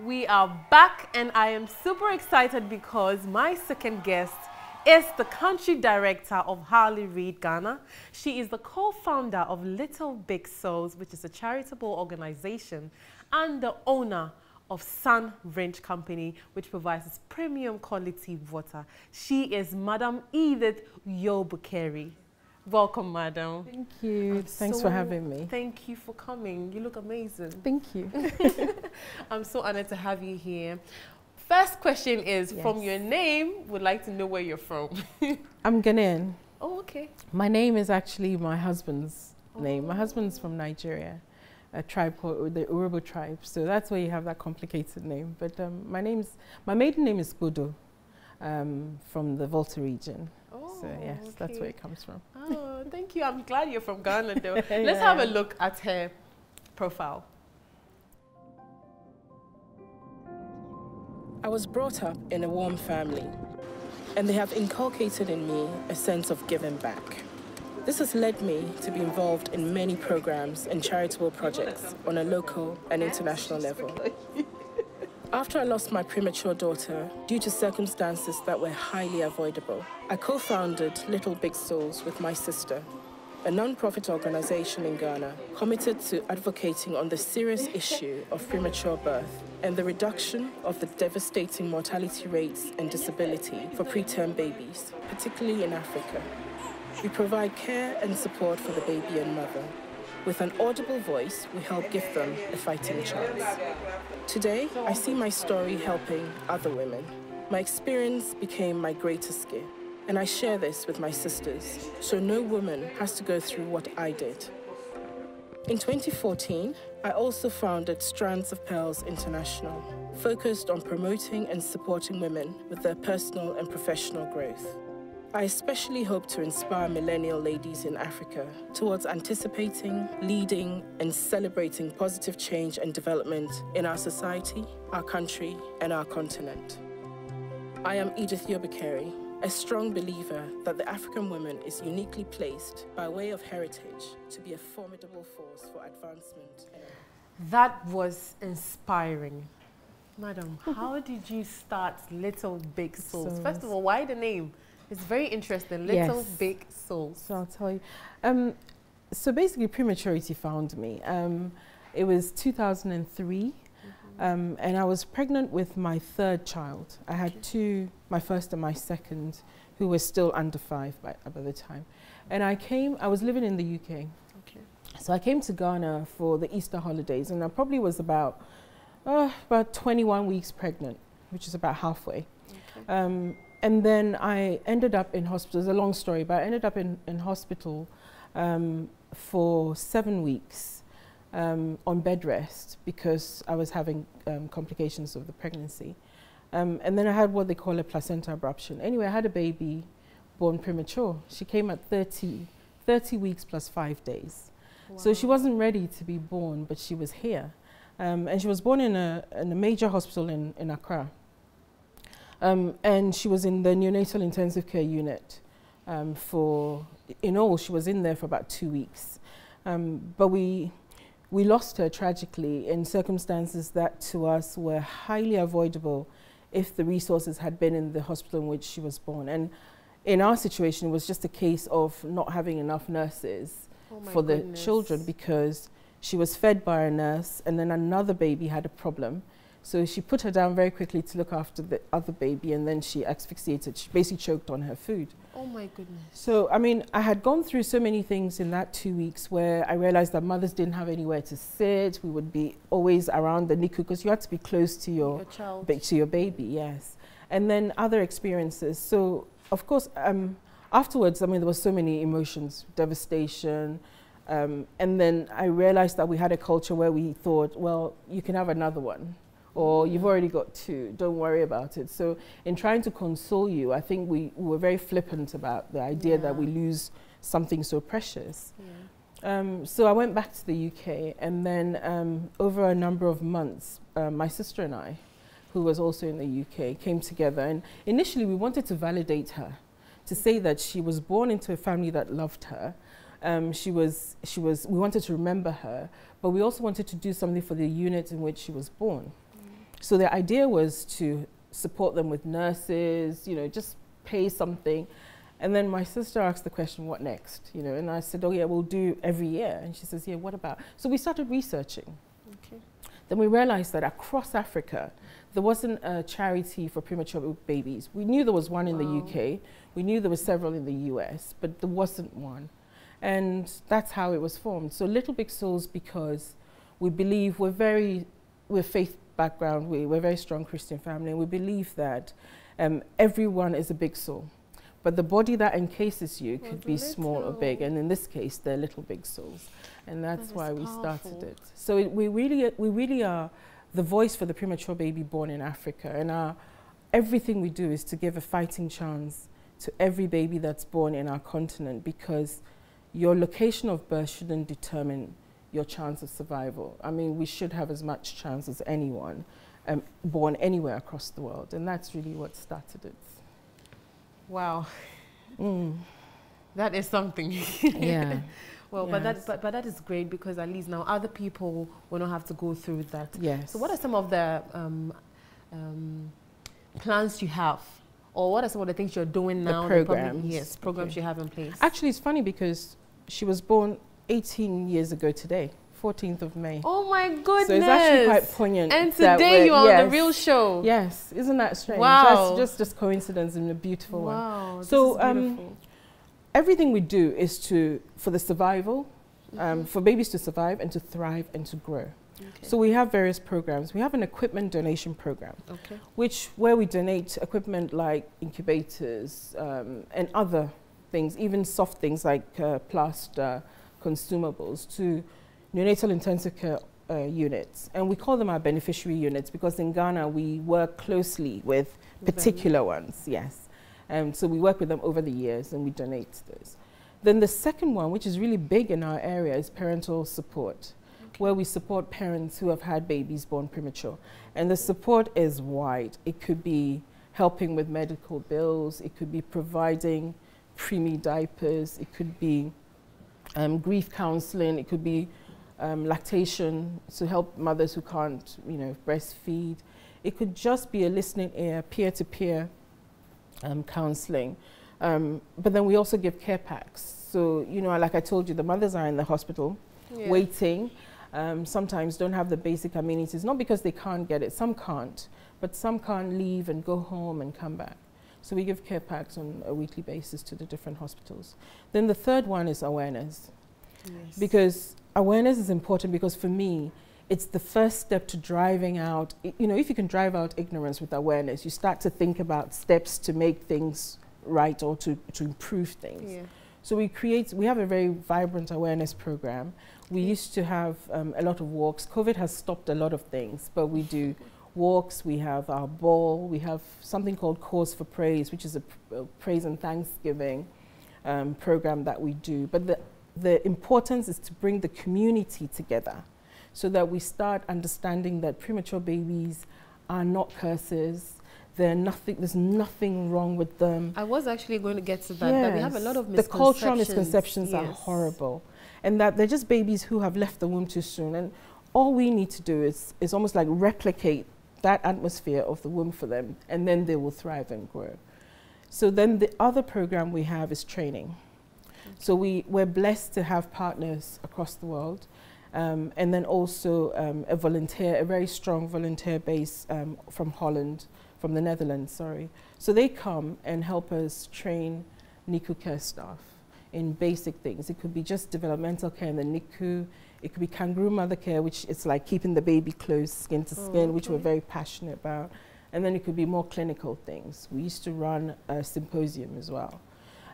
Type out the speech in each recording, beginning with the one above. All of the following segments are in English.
We are back and I am super excited because my second guest is the country director of Harley Reid Ghana. She is the co-founder of LittleBigSouls, which is a charitable organization, and the owner of Sun Range Company, which provides premium quality water. She is Madam Edith Uyovbukheri. Welcome, madam. Thank you. Thanks for having me. Thank you for coming. You look amazing. Thank you. I'm so honored to have you here. First question is, from your name, would like to know where you're from. I'm Ghanaian. Oh, okay. My name is actually my husband's name. My husband's from Nigeria, a tribe called the Urhobo tribe. So that's why you have that complicated name. But my maiden name is Bodo, from the Volta region. Oh, so yes, okay. That's where it comes from. Oh, thank you. I'm glad you're from Ghana, though. Let's have a look at her profile. I was brought up in a warm family, and they have inculcated in me a sense of giving back. This has led me to be involved in many programs and charitable projects on a local and international level. After I lost my premature daughter due to circumstances that were highly avoidable, I co-founded LittleBigSouls with my sister, a non-profit organization in Ghana committed to advocating on the serious issue of premature birth and the reduction of the devastating mortality rates and disability for preterm babies, particularly in Africa. We provide care and support for the baby and mother. With an audible voice, we help give them a fighting chance. Today, I see my story helping other women. My experience became my greatest gift, and I share this with my sisters, so no woman has to go through what I did. In 2014, I also founded Strands of Pearls International, focused on promoting and supporting women with their personal and professional growth. I especially hope to inspire millennial ladies in Africa towards anticipating, leading, and celebrating positive change and development in our society, our country, and our continent. I am Edith Uyovbukheri, a strong believer that the African woman is uniquely placed by way of heritage to be a formidable force for advancement. That was inspiring. Madam, how did you start LittleBigSouls? First of all, why the name? It's very interesting, LittleBigSouls. So I'll tell you. So basically, prematurity found me. It was 2003, and I was pregnant with my third child. I had two, my first and my second, who were still under 5 by the time. And I was living in the UK. Okay. So I came to Ghana for the Easter holidays, and I probably was about 21 weeks pregnant, which is about halfway. Okay. And then I ended up in hospital. It's a long story, but I ended up in hospital for 7 weeks on bed rest because I was having complications of the pregnancy. And then I had what they call a placenta abruption. Anyway, I had a baby born premature. She came at 30 weeks plus 5 days. Wow. So she wasn't ready to be born, but she was here. And she was born in a major hospital in Accra. And she was in the neonatal intensive care unit in all, she was in there for about 2 weeks. But we lost her tragically in circumstances that to us were highly avoidable if the resources had been in the hospital in which she was born. And in our situation, it was just a case of not having enough nurses for the children because she was fed by a nurse and then another baby had a problem. So she put her down very quickly to look after the other baby, and then she asphyxiated. She basically choked on her food. Oh my goodness. So, I mean, I had gone through so many things in that 2 weeks where I realized that mothers didn't have anywhere to sit. We would be always around the NICU because you had to be close to your child, to your baby, yes. And then other experiences. So, of course, afterwards, I mean, there were so many emotions, devastation. And then I realized that we had a culture where we thought, well, you can have another one. Or you've already got 2, don't worry about it. So in trying to console you, I think we were very flippant about the idea that we lose something so precious. Yeah. So I went back to the UK, and then over a number of months, my sister and I, who was also in the UK, came together. And initially we wanted to validate her, to say that she was born into a family that loved her. We wanted to remember her, but we also wanted to do something for the unit in which she was born. So the idea was to support them with nurses, you know, just pay something. And then my sister asked the question, what next? You know, and I said, oh yeah, we'll do every year. And she says, yeah, what about? So we started researching. Okay. Then we realized that across Africa, there wasn't a charity for premature babies. We knew there was one in the UK. We knew there were several in the US, but there wasn't one. And that's how it was formed. So Little Big Souls, because we believe we're faith background, we're a very strong Christian family, and we believe that everyone is a big soul. But the body that encases you could be small or big, and in this case, they're Little Big Souls. And that's why we started it. So we really are the voice for the premature baby born in Africa, and everything we do is to give a fighting chance to every baby that's born in our continent, because your location of birth shouldn't determine your chance of survival. I mean, we should have as much chance as anyone born anywhere across the world, and that's really what started it. Wow. That is something. Yeah. Well, yes. but that is great, because at least now other people will not have to go through that. Yes. So what are some of the plans you have? Or what are some of the things you're doing now? The programs. Yes, programs you have in place. Actually, it's funny because she was born 18 years ago today, 14th of May. Oh my goodness. So it's actually quite poignant. And today you are on the real show. Yes, isn't that strange? Wow. That's just coincidence and a beautiful one. Wow, so this is beautiful. Everything we do is for the survival, for babies to survive and to thrive and to grow. Okay. So we have various programs. We have an equipment donation program, where we donate equipment like incubators and other things, even soft things like plaster, consumables, to neonatal intensive care units. And we call them our beneficiary units because in Ghana we work closely with particular ones, yes. So we work with them over the years and we donate those. Then the second one, which is really big in our area, is parental support, where we support parents who have had babies born premature. And the support is wide. It could be helping with medical bills, it could be providing preemie diapers, it could be grief counseling, it could be lactation to help mothers who can't, you know, breastfeed. It could just be a listening ear, peer-to-peer counseling. But then we also give care packs. So, you know, like I told you, the mothers are in the hospital waiting, sometimes don't have the basic amenities, not because they can't get it, some can't, but some can't leave and go home and come back. So we give care packs on a weekly basis to the different hospitals. Then the third one is awareness. Yes. Because awareness is important, because for me, it's the first step to driving out, you know, if you can drive out ignorance with awareness, you start to think about steps to make things right or to improve things. Yeah. So we have a very vibrant awareness program. We used to have a lot of walks. COVID has stopped a lot of things, but we do walks, we have our ball, we have something called Cause for Praise, which is a praise and thanksgiving program that we do. But the importance is to bring the community together so that we start understanding that premature babies are not curses. There's nothing wrong with them. I was actually going to get to that, that we have a lot of misconceptions. The cultural misconceptions are horrible. And that they're just babies who have left the womb too soon. And all we need to do is almost like replicate that atmosphere of the womb for them, and then they will thrive and grow. So then the other program we have is training. So we're blessed to have partners across the world. And then also a very strong volunteer base from Holland, from the Netherlands, sorry. So they come and help us train NICU care staff in basic things. It could be just developmental care in the NICU. It could be kangaroo mother care, which is like keeping the baby close, skin to skin, which we're very passionate about. And then it could be more clinical things. We used to run a symposium as well.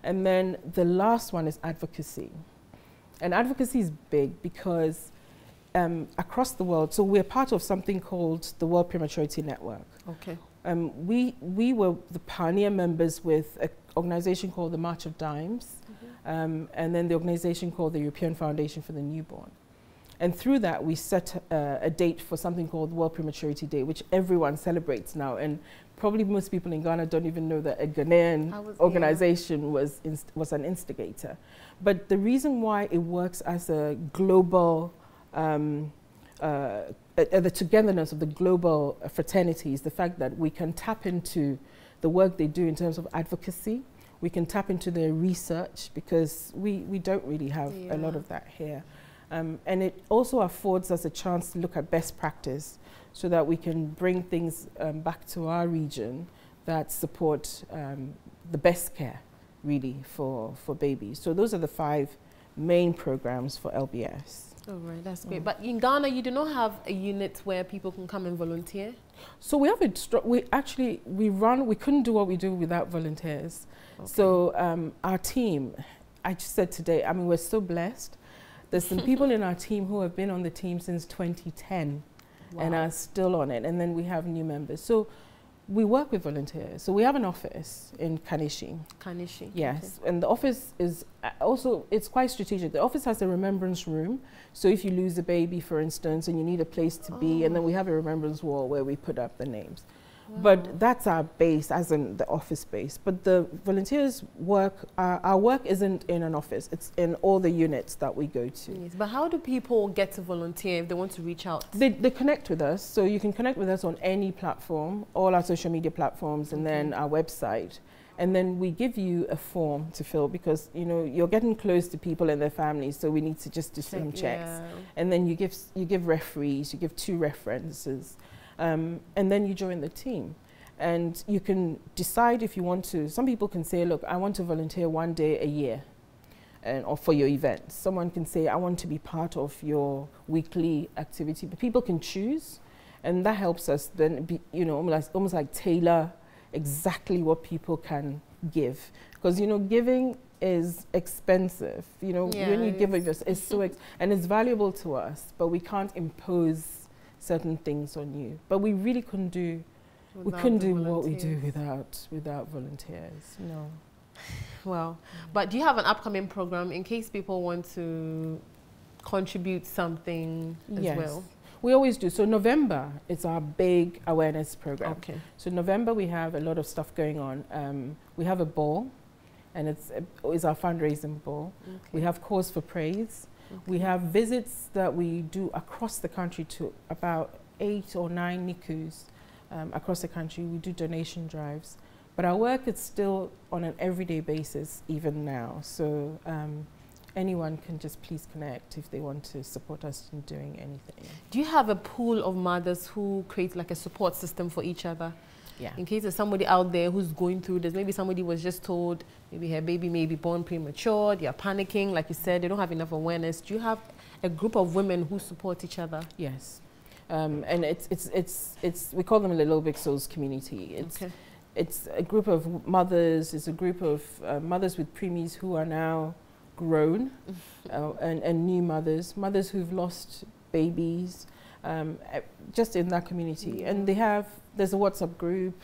And then the last one is advocacy. And advocacy is big because across the world, so we're part of something called the World Prematurity Network. Okay. We were the pioneer members with an organization called the March of Dimes, and then the organization called the European Foundation for the Newborn. And through that, we set a date for something called World Prematurity Day, which everyone celebrates now. And probably most people in Ghana don't even know that a Ghanaian organization was an instigator. But the reason why it works as a global the togetherness of the global fraternities, the fact that we can tap into the work they do in terms of advocacy. We can tap into their research because we don't really have a lot of that here. And it also affords us a chance to look at best practice so that we can bring things back to our region that support the best care, really, for babies. So those are the 5 main programs for LBS. Oh, right, that's great. But in Ghana, you do not have a unit where people can come and volunteer? So we have we couldn't do what we do without volunteers. Okay. So our team, I just said today, I mean, we're so blessed. There's some people in our team who have been on the team since 2010 and are still on it. And then we have new members. So we work with volunteers. So we have an office in Kanishi. Kanishi. Yes. Okay. And the office is also, it's quite strategic. The office has a remembrance room. So if you lose a baby, for instance, and you need a place to be, and then we have a remembrance wall where we put up the names. Wow. But that's our base, as in the office base. But the volunteers work, our work isn't in an office. It's in all the units that we go to. Yes, but how do people get to volunteer if they want to reach out? They connect with us. So you can connect with us on any platform, all our social media platforms, and then our website. And then we give you a form to fill because, you know, you're getting close to people and their families, so we need to just do some checks. Yeah. And then you give referees, you give 2 references. And then you join the team. And you can decide if you want to. Some people can say, look, I want to volunteer 1 day a year or for your event. Someone can say, I want to be part of your weekly activity. But people can choose, and that helps us then be, you know, almost like tailor exactly what people can give. Because, you know, giving is expensive. You know, when you give it, it's so and it's valuable to us, but we can't impose certain things on you, but we really couldn't do what we do without volunteers. No. Well, but do you have an upcoming program in case people want to contribute something as well? We always do. So November is our big awareness program. Okay. So November we have a lot of stuff going on. We have a ball, and it's our fundraising ball. Okay. We have Cause for Praise. Okay. We have visits that we do across the country to about 8 or 9 NICUs across the country. We do donation drives. But our work is still on an everyday basis even now. So anyone can just please connect if they want to support us in doing anything. Do you have a pool of mothers who create like a support system for each other? Yeah. In case there's somebody out there who's going through this, maybe somebody was just told maybe her baby may be born premature, they're panicking, like you said, they don't have enough awareness. Do you have a group of women who support each other? Yes. And we call them a LittleBigSouls community. It's a group of mothers, it's a group of mothers with preemies who are now grown and new mothers who've lost babies, just in that community. And there's a WhatsApp group.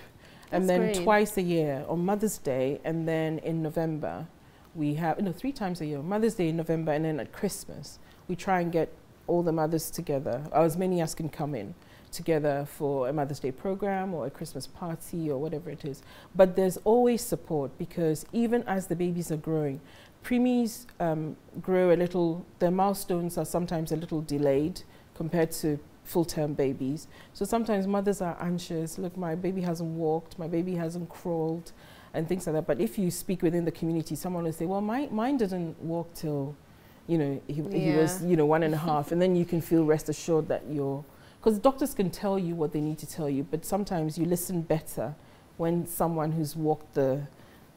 And then twice a year on Mother's Day, and then in November we have 3 times a year, Mother's Day in November, and then at Christmas we try and get all the mothers together, or as many as can come in together for a Mother's Day program or a Christmas party or whatever it is. But there's always support, because even as the babies are growing, preemies grow a little, their milestones are sometimes a little delayed compared to full-term babies. So sometimes mothers are anxious, look, my baby hasn't walked, my baby hasn't crawled, and things like that. But if you speak within the community, someone will say, well, mine didn't walk till, he was, 1.5, and then you can feel rest assured that because doctors can tell you what they need to tell you, but sometimes you listen better when someone who's walked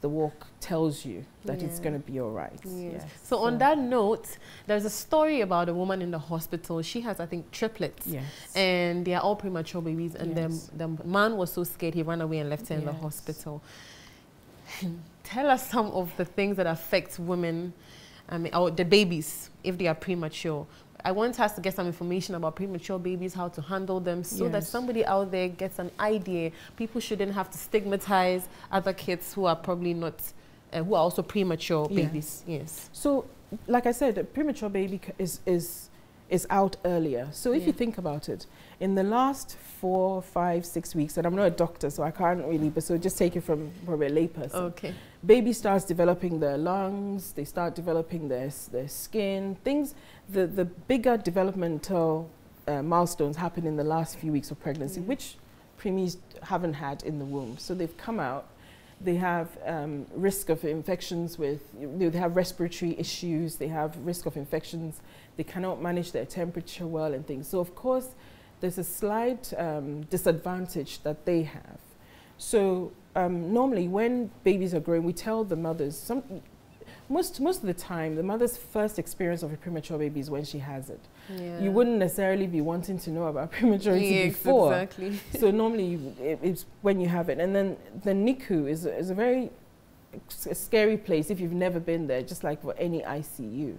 the walk tells you that it's going to be all right. Yes. So on that note, there's a story about a woman in the hospital. She has, I think, triplets. Yes. And they are all premature babies. And the man was so scared, he ran away and left her in the hospital. Tell us some of the things that affect women, or the babies, if they are premature. I want us to get some information about premature babies, how to handle them, so that somebody out there gets an idea. People shouldn't have to stigmatize other kids who are probably not, who are also premature babies. Yes. So, like I said, a premature baby is out earlier. So if you think about it, in the last 4, 5, 6 weeks, and I'm not a doctor, so I can't really, but so just take it from a layperson. Okay. Baby starts developing their lungs, they start developing their skin, things, the bigger developmental milestones happen in the last few weeks of pregnancy, which preemies haven't had in the womb. So they've come out, they have risk of infections with, they have respiratory issues, they have risk of infections, they cannot manage their temperature well and things. So of course, there's a slight disadvantage that they have. So normally when babies are growing, we tell the mothers, most of the time, the mother's first experience of a premature baby is when she has it. Yeah. You wouldn't necessarily be wanting to know about prematurity before. Exactly. So normally it's when you have it. And then the NICU is a very scary place if you've never been there, just like for any ICU.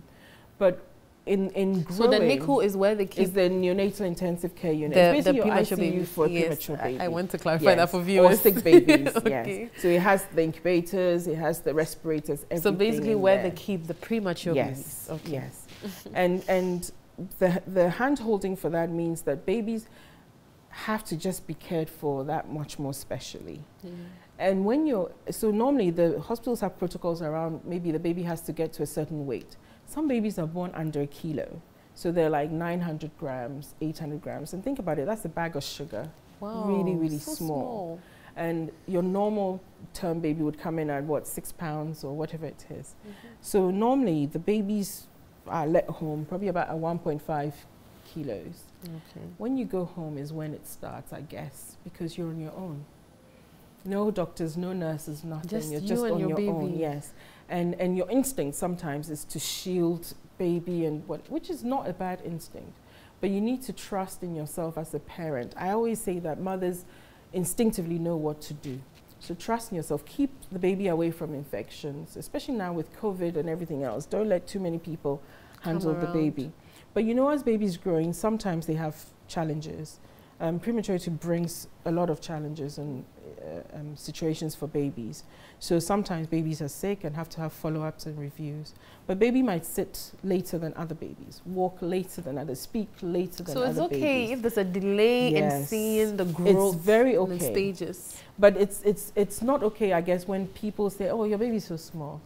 But in growing, so the NICU is where they keep is the neonatal intensive care unit. It's basically your ICU babies. for a premature baby. I want to clarify that for viewers. Or sick babies. Okay. Yes. So it has the incubators, it has the respirators, everything. So basically where they keep the premature babies. Okay. Yes. And the hand holding for that means that babies have to just be cared for that much more specially. And when so normally the hospitals have protocols around maybe the baby has to get to a certain weight. Some babies are born under a kilo. So they're like 900 grams, 800 grams. And think about it, that's a bag of sugar. Wow. Really, really so small. And your normal term baby would come in at what, 6 pounds or whatever it is. So normally the babies are let home probably about 1.5 kilos. When you go home is when it starts, I guess, because you're on your own. No doctors, no nurses, nothing. You're just on your own, yes. And your instinct sometimes is to shield baby and which is not a bad instinct. But you need to trust in yourself as a parent. I always say that mothers instinctively know what to do. So trust in yourself. Keep the baby away from infections, especially now with COVID and everything else. Don't let too many people handle the baby. But you know, as babies growing, sometimes they have challenges. Prematurity brings a lot of challenges and situations for babies. So sometimes babies are sick and have to have follow-ups and reviews. But baby might sit later than other babies, walk later than others, speak later than other babies. So it's okay if there's a delay in seeing the growth. It's very okay. In the stages. But it's not okay, I guess, when people say, oh, your baby's so small.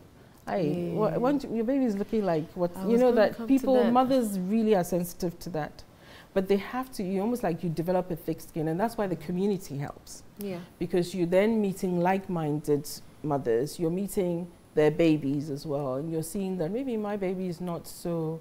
Your baby's looking like what, you know, that people, mothers really are sensitive to that. But they have to, you almost like you develop a thick skin, and that's why the community helps. Yeah. Because you're then meeting like-minded mothers, you're meeting their babies as well, and you're seeing that maybe my baby is not so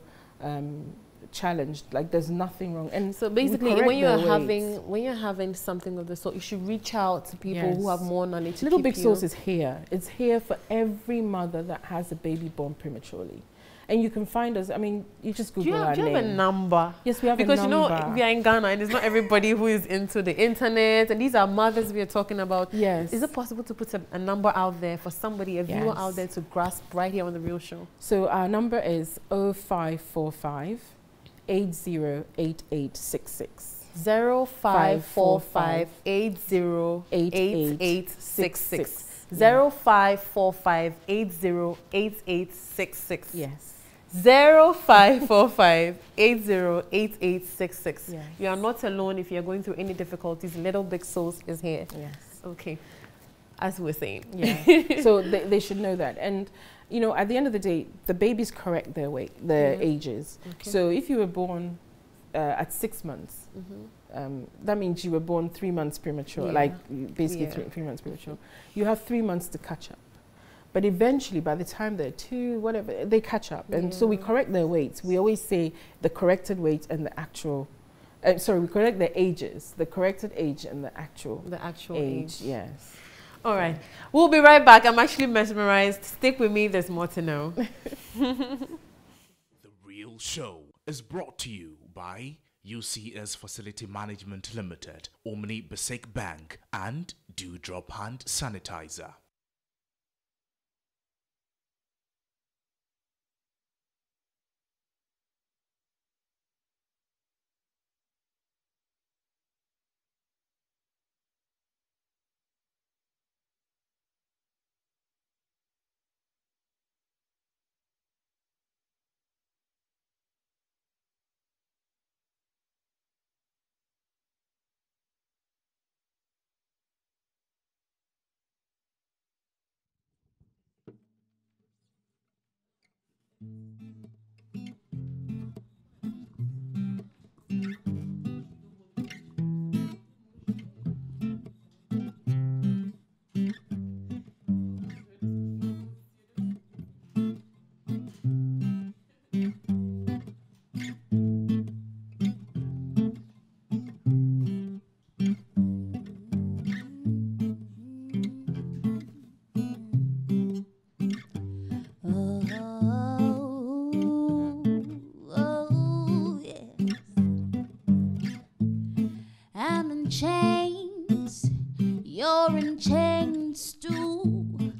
challenged, like there's nothing wrong. And so basically when you're having something of the sort, you should reach out to people who have more knowledge to LittleBigSouls is here. It's here for every mother that has a baby born prematurely. And you can find us, I mean, you just Google our name. Do you have a number? Yes, we have a number. Because, you know, we are in Ghana and it's not everybody who is into the internet. And these are mothers we are talking about. Yes. Is it possible to put a number out there for somebody, a viewer out there to grasp right here on the Real Show? So our number is 0545 808866. 0545 808866. 0545 808866. Yes. 0545 808866. Yes. You are not alone if you're going through any difficulties. LittleBigSouls is here. Yes. Okay. As we're saying. Yeah. So they should know that. And, you know, at the end of the day, the babies correct their weight, their ages. Okay. So if you were born at 6 months, that means you were born 3 months premature, like basically 3 months premature. You have 3 months to catch up. But eventually, by the time they're 2, whatever, they catch up. And so we correct their weights. We always say the corrected weight and the actual, we correct their ages, the corrected age and the actual age. Yes. All right. We'll be right back. I'm actually mesmerized. Stick with me. There's more to know. The Real Show is brought to you by UCS Facility Management Limited, Omni Basic Bank, and Dewdrop Hand Sanitizer. pertains to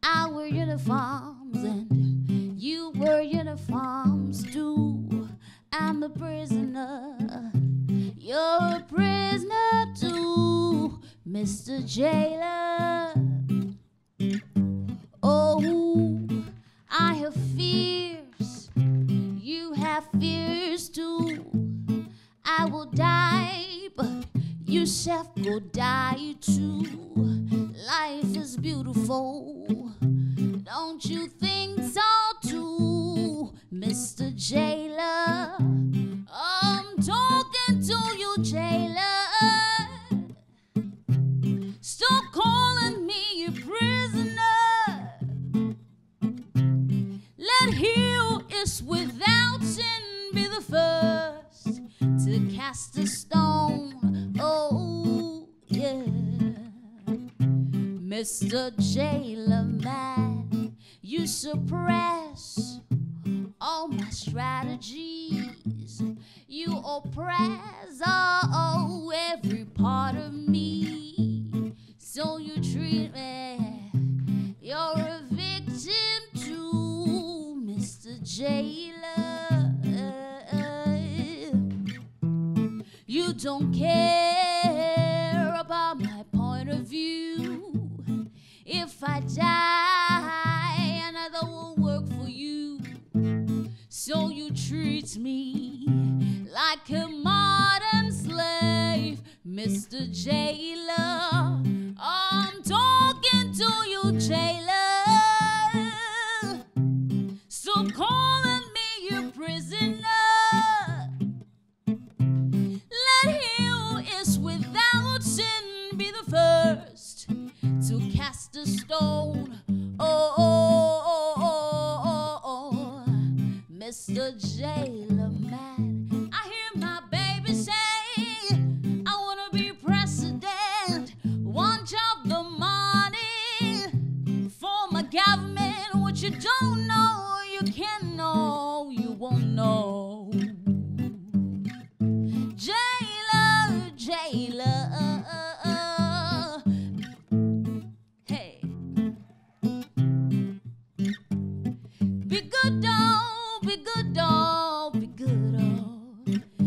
our uniforms, and you were uniforms too. I'm a prisoner, you're a prisoner too, Mr. Jailer. Oh, I have fears, you have fears too. I will die, but yourself will die too. Life is beautiful, don't you think so too, Mr. Jailer? I'm talking to you, Jailer. Stop calling me a prisoner. Let he who is without sin be the first to cast a stone. Oh, yeah. Mr. Jailer man, you suppress all my strategies. You oppress every part of me. So you treat me, you're a victim too, Mr. Jailer. You don't care about my point of view. If I die, another will work for you. So you treat me like a modern slave, Mr. Jailer. I'm talking to you, Jailer. Stop calling me a prisoner. Let he who is without sin be the first to cast a stone. Oh, Mr. Jailer man. I hear my baby say, I wanna be president. One job, the money for my government. What you don't know, you can't know, you won't know. Jailer, jailer. Hey. Be good, dog, be good, dog, be good, oh.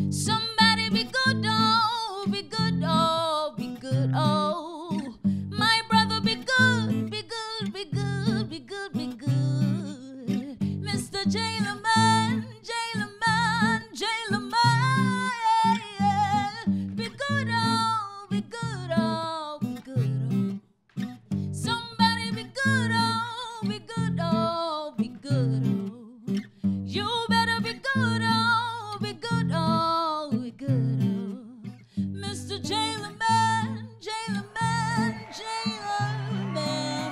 Somebody be good, dog, be good, dog, be good, oh. My brother be good, be good, be good, be good, be good. Mr. Jailer man, jailer man, jailer man. Be good, oh, be good, oh, be good, oh. Somebody be good, oh, be good, oh, be good, oh. You better be good, oh, be good, oh, be good, oh. Mr. Jailer man, jailer man, jailer man.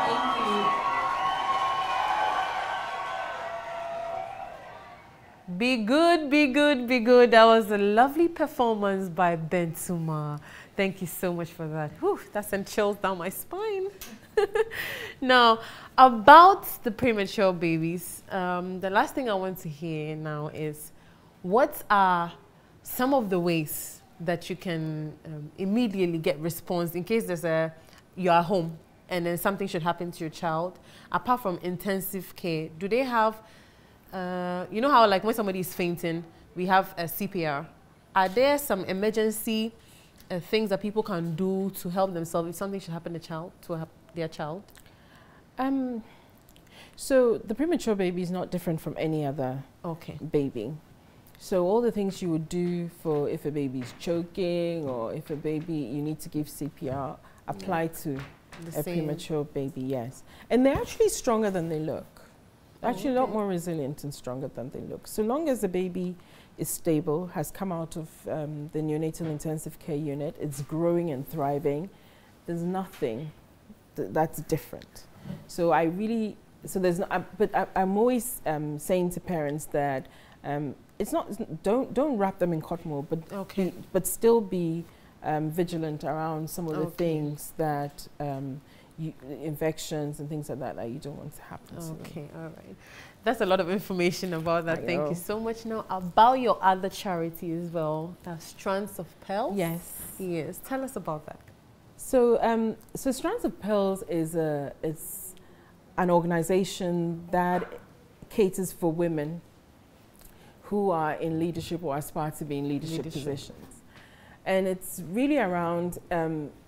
Thank you. Be good, be good, be good. That was a lovely performance by Bentuma. Thank you so much for that. Whew, that sent chills down my spine. Now, about the premature babies, the last thing I want to hear now is, what are some of the ways that you can immediately get response in case you're at home and then something should happen to your child? Apart from intensive care, do they have, you know how like when somebody is fainting, we have a CPR. Are there some emergency things that people can do to help themselves if something should happen to their child? So the premature baby is not different from any other baby. So all the things you would do for if a baby is choking or if a baby you need to give CPR apply to a premature baby, yes. And they're actually stronger than they look. Actually a lot more resilient and stronger than they look. So long as the baby is stable, has come out of the neonatal intensive care unit, it's growing and thriving, there's nothing that's different. So I really, so there's no, but I'm always saying to parents that it's not, don't wrap them in cotton wool, but still be vigilant around some of the things that infections and things like that that you don't want to happen to them. All right. That's a lot of information about that. Thank you so much. Now, about your other charity as well, Strands of Pearls? Yes. Yes. Tell us about that. So, so Strands of Pearls is an organization that caters for women who are in leadership or aspire to be in leadership positions. And it's really around,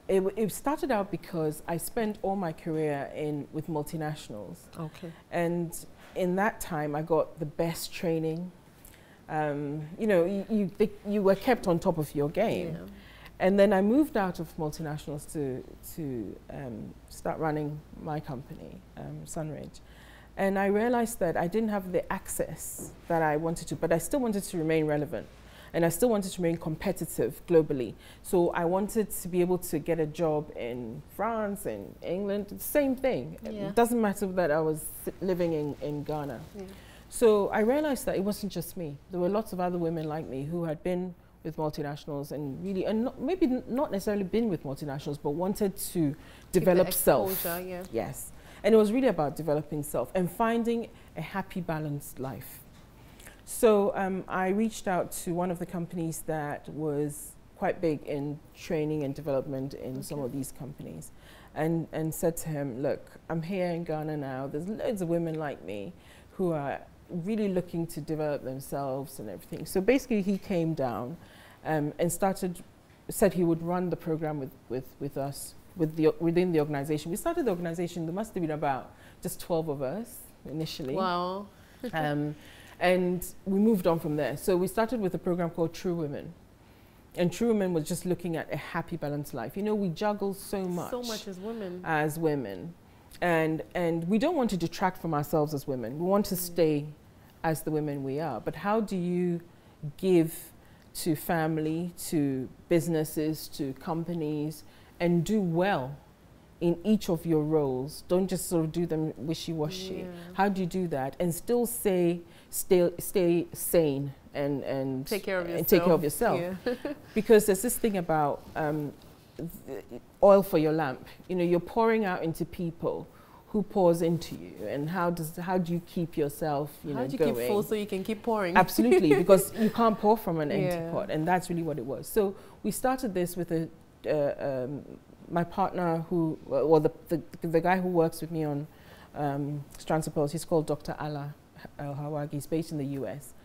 it started out because I spent all my career with multinationals. Okay. And in that time, I got the best training. You know, you were kept on top of your game. Yeah. And then I moved out of multinationals to start running my company, Sunridge. And I realized that I didn't have the access that I wanted to, but I still wanted to remain relevant. And I still wanted to remain competitive globally. So I wanted to be able to get a job in France and England, same thing. Yeah. It doesn't matter that I was living in Ghana. Yeah. So I realized that it wasn't just me. There were lots of other women like me who had been with multinationals and really, and maybe not necessarily been with multinationals, but wanted to develop self. Yeah. Yes. And it was really about developing self and finding a happy, balanced life. So I reached out to one of the companies that was quite big in training and development in some of these companies and said to him, look, I'm here in Ghana now. There's loads of women like me who are really looking to develop themselves and everything. So basically he came down and said he would run the program with us within the organization. We started the organization, there must have been about just 12 of us initially. Wow. And we moved on from there. So we started with a program called True Women. And True Women was just looking at a happy, balanced life. You know, we juggle so much. So much as women. As women. And we don't want to detract from ourselves as women. We want to stay as the women we are. But how do you give to family, to businesses, to companies, and do well in each of your roles? Don't just sort of do them wishy-washy. Yeah. How do you do that and still stay sane and take care of yourself? And take care of yourself. Yeah. Because there's this thing about oil for your lamp. You know, you're pouring out into people. Who pours into you, and how do you keep yourself, going? How do you keep full so you can keep pouring? Absolutely, because you can't pour from an empty pot, and that's really what it was. So we started this with my partner the guy who works with me on Strands of Pearls. He's called Dr. Ala El-Hawagi. He's based in the US.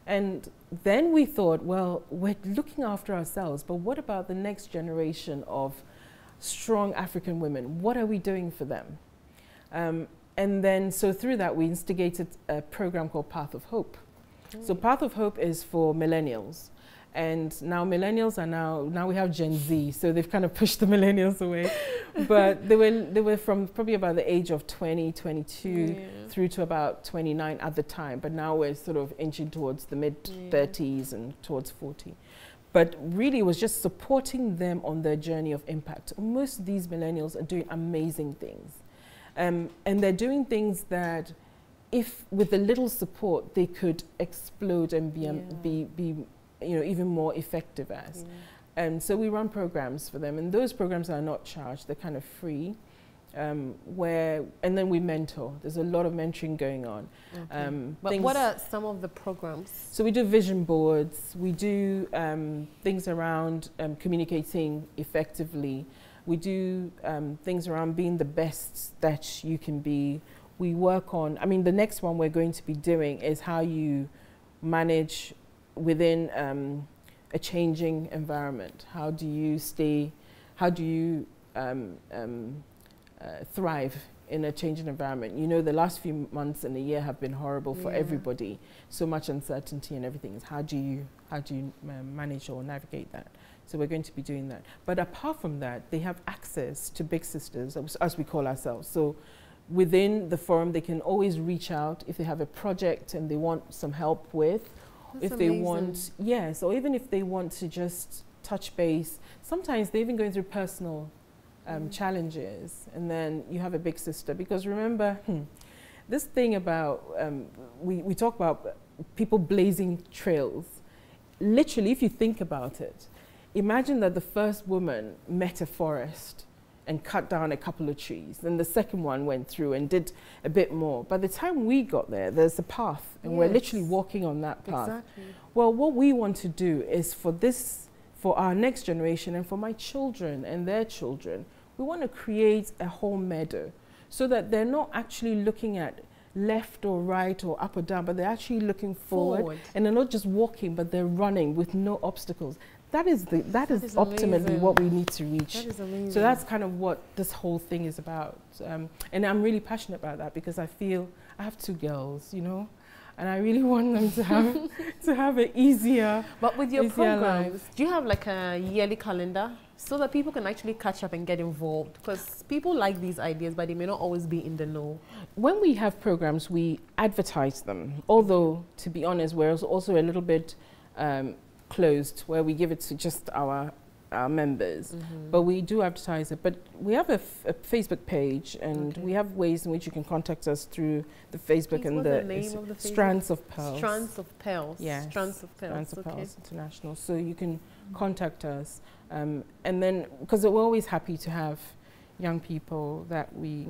And then we thought, well, we're looking after ourselves, but what about the next generation of strong African women? What are we doing for them? And then, so through that, we instigated a program called Path of Hope. So Path of Hope is for millennials. And now millennials are now we have Gen Z, so they've kind of pushed the millennials away. But they were from probably about the age of 20, 22 through to about 29 at the time. But now we're sort of inching towards the mid-30s and towards 40. But really it was just supporting them on their journey of impact. Most of these millennials are doing amazing things. And they're doing things that, if with a little support, they could explode and be even more effective as. And so we run programs for them, and those programs are not charged; they're kind of free. And then we mentor. There's a lot of mentoring going on. But what are some of the programs? So we do vision boards. We do things around communicating effectively. We do things around being the best that you can be. We work on, the next one we're going to be doing is how you manage within a changing environment. How do you thrive in a changing environment? You know, the last few months and a year have been horrible for everybody. So much uncertainty and everything. How do you manage or navigate that? So we're going to be doing that. But apart from that, they have access to Big Sisters, as we call ourselves. So within the forum, they can always reach out if they have a project and they want some help with. That's if amazing. They want, yes, or even if they want to just touch base. Sometimes they're even going through personal challenges, and then you have a Big Sister. Because remember, this thing about, we talk about people blazing trails. Literally, if you think about it, imagine that the first woman met a forest and cut down a couple of trees. Then the second one went through and did a bit more. By the time we got there, there's a path, and we're literally walking on that path. Exactly. Well, what we want to do is for our next generation and for my children and their children, we want to create a whole meadow so that they're not actually looking at left or right or up or down, but they're actually looking forward. And they're not just walking, but they're running with no obstacles. That is ultimately what we need to reach. That is amazing. So that's kind of what this whole thing is about. And I'm really passionate about that because I feel I have 2 girls, you know, and I really want them to have to have an easier. But with your programs, life. do you have like a yearly calendar so that people can actually catch up and get involved? Because people like these ideas, but they may not always be in the know. When we have programs, we advertise them. Although, to be honest, we're also a little bit closed, where we give it to just our members, but we do advertise it. But we have a Facebook page, and we have ways in which you can contact us through the Facebook. And the name of the Facebook? Strands of Pearls. Strands of Pearls. Yes. Strands of Pearls. Strands of Pearls International. So you can contact us, and then because we're always happy to have young people that we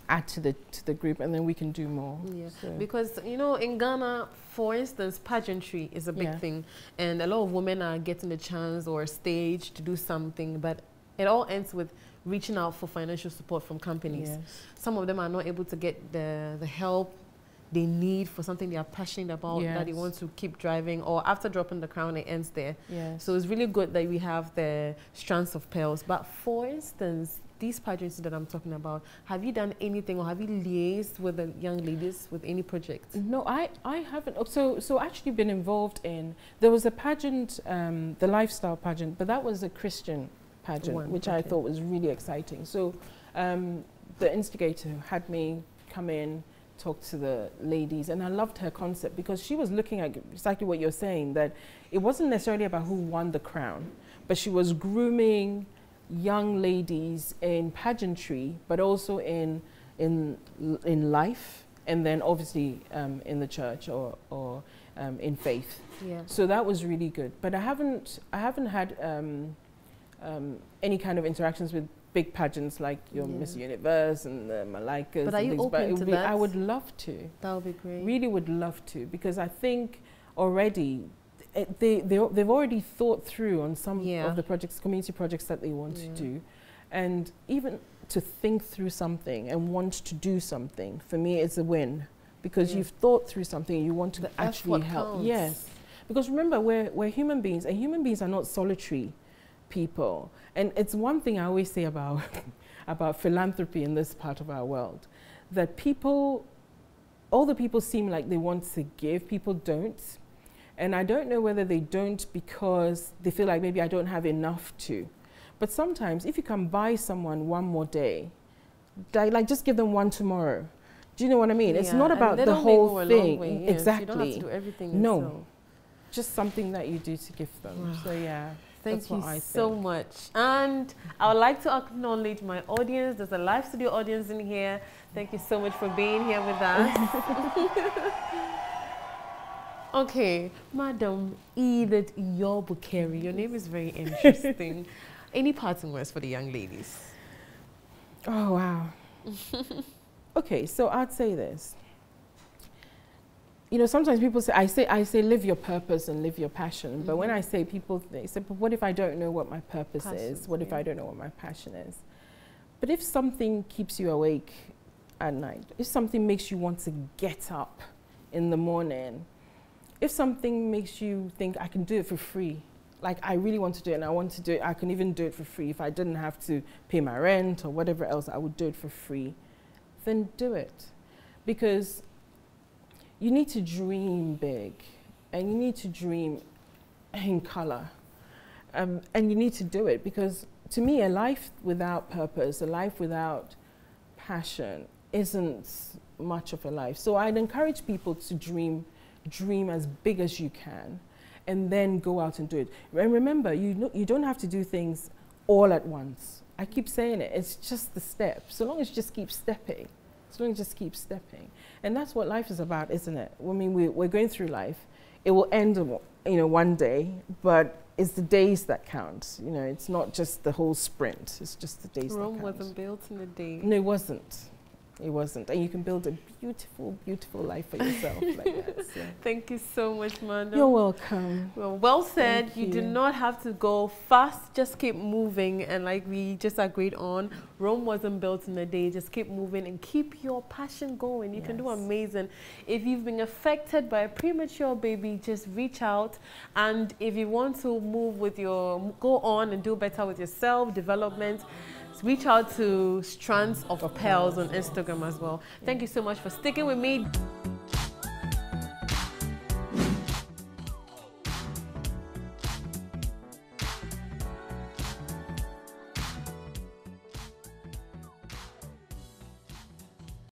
add to the group, and then we can do more. Yeah. So. Because, you know, in Ghana, for instance, pageantry is a big thing, and a lot of women are getting the chance or stage to do something, but it all ends with reaching out for financial support from companies. Yes. Some of them are not able to get the help they need for something they are passionate about, that they want to keep driving, or after dropping the crown, it ends there. Yes. So it's really good that we have the Strands of Pearls. But for instance, these pageants that I'm talking about, have you done anything, or have you liaised with the young ladies with any projects? No, I haven't. So actually been involved in, there was a pageant, the lifestyle pageant, but that was a Christian pageant, which I thought was really exciting. So the instigator had me come in, talk to the ladies, and I loved her concept because she was looking at exactly what you're saying, that it wasn't necessarily about who won the crown, but she was grooming young ladies in pageantry, but also in life, and then obviously in the church or in faith. Yeah. So that was really good. But I haven't had any kind of interactions with big pageants like your Miss Universe and the Malaikas. But are you open to that? I would love to. That would be great. Really would love to, because I think already they've already thought through on some of the projects, community projects that they want to do, and even to think through something and want to do something, for me it's a win, because you've thought through something and you want to actually help. Counts. Yes, because remember, we're human beings, and human beings are not solitary people. And it's one thing I always say about about philanthropy in this part of our world, that all the people seem like they want to give, people don't. And I don't know whether they don't because they feel like maybe I don't have enough to. But sometimes if you can buy someone one more day, like just give them one tomorrow. Do you know what I mean? It's not about the whole thing. Exactly. You don't have to do everything No. yourself. Just something that you do to give them. So yeah. Thank you so much. And I would like to acknowledge my audience. There's a live studio audience in here. Thank you so much for being here with us. Okay, Madam Edith Uyovbukheri, your name is very interesting. Any parting words for the young ladies? Oh, wow. Okay, so I'd say this. You know, sometimes people say, I say live your purpose and live your passion. But when I say, people they say, but what if I don't know what my purpose is? What if I don't know what my passion is? But if something keeps you awake at night, if something makes you want to get up in the morning, if something makes you think I can do it for free, like I really want to do it and I want to do it, I can even do it for free. If I didn't have to pay my rent or whatever else, I would do it for free. Then do it. Because you need to dream big, and you need to dream in color. And you need to do it, because to me, a life without purpose, a life without passion isn't much of a life. So I'd encourage people to dream as big as you can, and then go out and do it. And remember, you don't have to do things all at once. I keep saying it, it's just the step. So long as you just keep stepping, so long as you just keep stepping. And that's what life is about, isn't it? I mean, we're going through life. it will end, you know, one day, but it's the days that count. You know, it's not just the whole sprint. It's just the days that count. Rome wasn't built in a day. No, it wasn't. It wasn't. And you can build a beautiful, beautiful life for yourself like that. So. Thank you so much, Madam. You're welcome. Well said. You do not have to go fast. Just keep moving. And like we just agreed on, Rome wasn't built in a day. Just keep moving and keep your passion going. You can do amazing. If you've been affected by a premature baby, just reach out. And if you want to move with go on and do better with your self-development, reach out to Strands of Pearls on Instagram as well. Thank you so much for sticking with me.